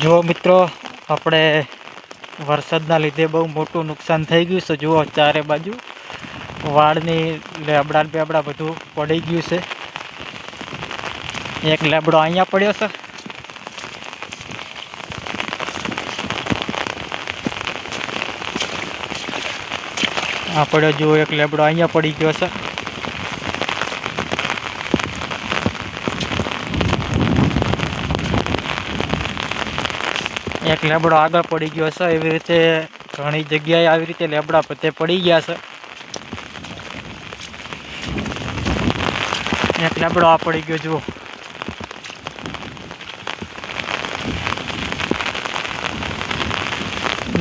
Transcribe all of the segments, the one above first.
જો મિત્રો આપણે વરસાદના લીધે બહુ મોટું નુકસાન થઈ ગયું છે। જુઓ ચારે બાજુ વાળની લેબડા બેબડા બધું પડી ગયું છે। એક લેબડો અહીંયા પડ્યો છે, આ પડ્યો જુઓ, એક લેબડો અહીંયા પડી ગયો છે। એક લેબડો આગળ પડી ગયો છે। એવી રીતે ઘણી જગ્યાએ આવી રીતે લેબડા બધે પડી ગયા છે। એક લેબડો આ પડી ગયો જુઓ,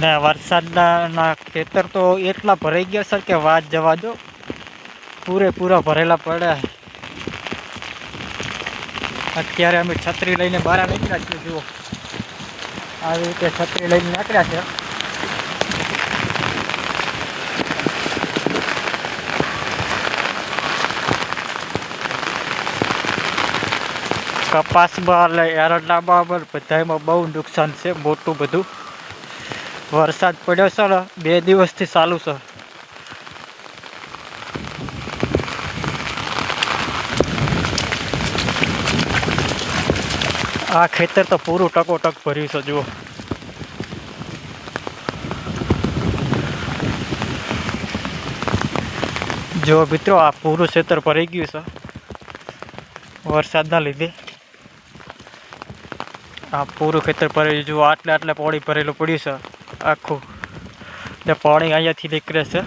ને વરસાદના ખેતર તો એટલા ભરાઈ ગયા છે કે વાત જવા દો, પૂરેપૂરા ભરેલા પડ્યા। અત્યારે અમે છત્રી લઈને બહાર નીકળ્યા છીએ। જુઓ આવી રીતે છત્રી લઈને નીકળ્યા છે। કપાસમાં એરંડામાં બધામાં બહુ નુકસાન છે, મોટું બધું। વરસાદ પડ્યો છે ને 2 દિવસથી ચાલુ છે। આ ખેતર તો પૂરું ટકોટક ભર્યું છે। જુઓ જો મિત્રો, આ પૂરું ખેતર ભરાઈ ગયું છે વરસાદના લીધે। આ પૂરું ખેતર ભરાયું, જુઓ આટલે પાણી ભરેલું પડ્યું છે આખું, ને પાણી અહીંયાથી નીકળે છે।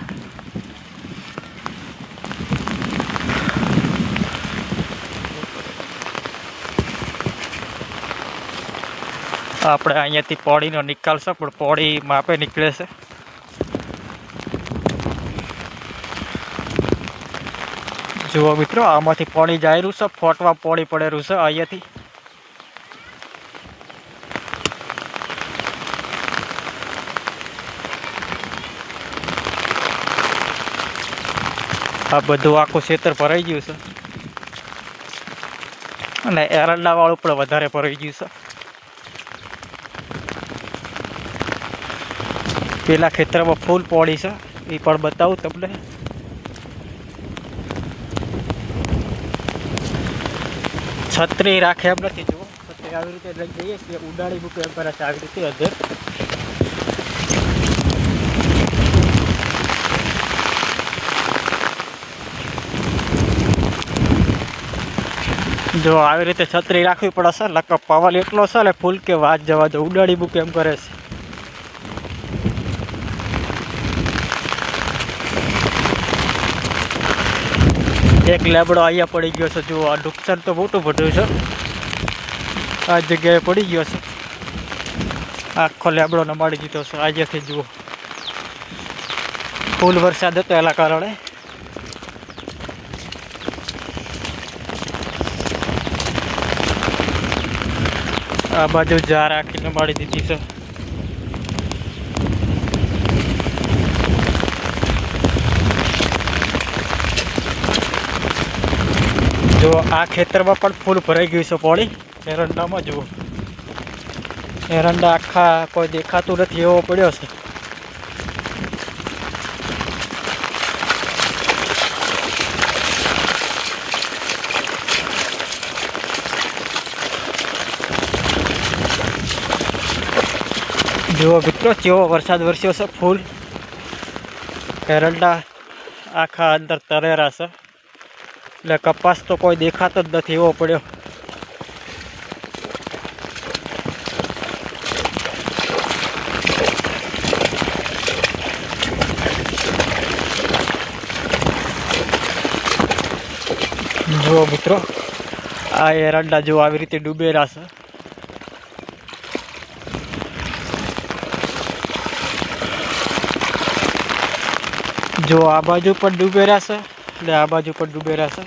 આપણે અહીંયાથી પાણીનો નિકાલ છે, પણ પાણી માપે નીકળે છે। જુઓ મિત્રો, આમાંથી પાણી જાયરું છે, ફોટવા પાણી પડેલું છે અહીંયાથી। આ બધું આખું ખેતર ભરાઈ ગયું છે, અને એરંડા વાળું પણ વધારે ભરાઈ ગયું છે। પેલા ખેતરમાં ફૂલ પાણી છે, એ પણ બતાવું તમને। છત્રી રાખે એમ નથી, જુઓ છત્રી આવી રીતે લઈ જઈએ કે ઉડાડી મૂકે એમ કરે છે, આવી રીતે અધર। જો આવી રીતે છત્રી રાખવી પડે છે, લક પવન એટલો છે ને ફૂલ કે વાત જવા દો, ઉડાડી મૂકે એમ કરે છે। એક લેબડો અહીંયા પડી ગયો છે। જુઓ આ નુકસાન તો મોટું બધું છે, આ જગ્યાએ પડી ગયો છે, આખો લેબડો નમાડી દીધો છે આજેથી। જુઓ ફૂલ વરસાદ હતો એના કારણે। આ બાજુ જા રાખી નમાડી દીધી છે। જો આ ખેતરમાં પણ ફૂલ ભરાઈ ગયું છે પાણી એરંડામાં। જુઓ એરંડા આખા કોઈ દેખાતું નથી એવો પડ્યો છે। જુઓ મિત્રો, કેવો વરસાદ વરસ્યો છે, ફૂલ એરંડા આખા અંદર તરેરા છે, એટલે કપાસ તો કોઈ દેખાતો જ નથી એવો પડ્યો। જુઓ મિત્રો, આ એરંડા જો આવી રીતે ડૂબેલા છે। જો આ બાજુ પણ ડૂબેલા છે, એટલે આ બાજુ પણ ડૂબેલા છે।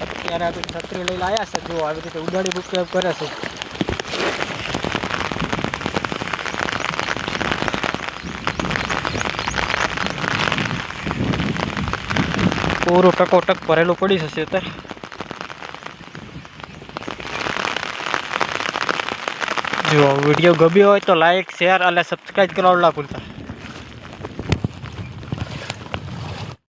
અત્યારે આપણે છત્રી લઈને આવ્યા છે, જો આવી રીતે ઉડાડી મૂકે એમ કરે છે। પૂરું ટકોટક ભરેલું પડી જશે અત્યારે। જો વિડીયો ગમ્યો હોય તો લાઈક શેર અને સબસ્ક્રાઈબ કરવાનું ના ભૂલતા.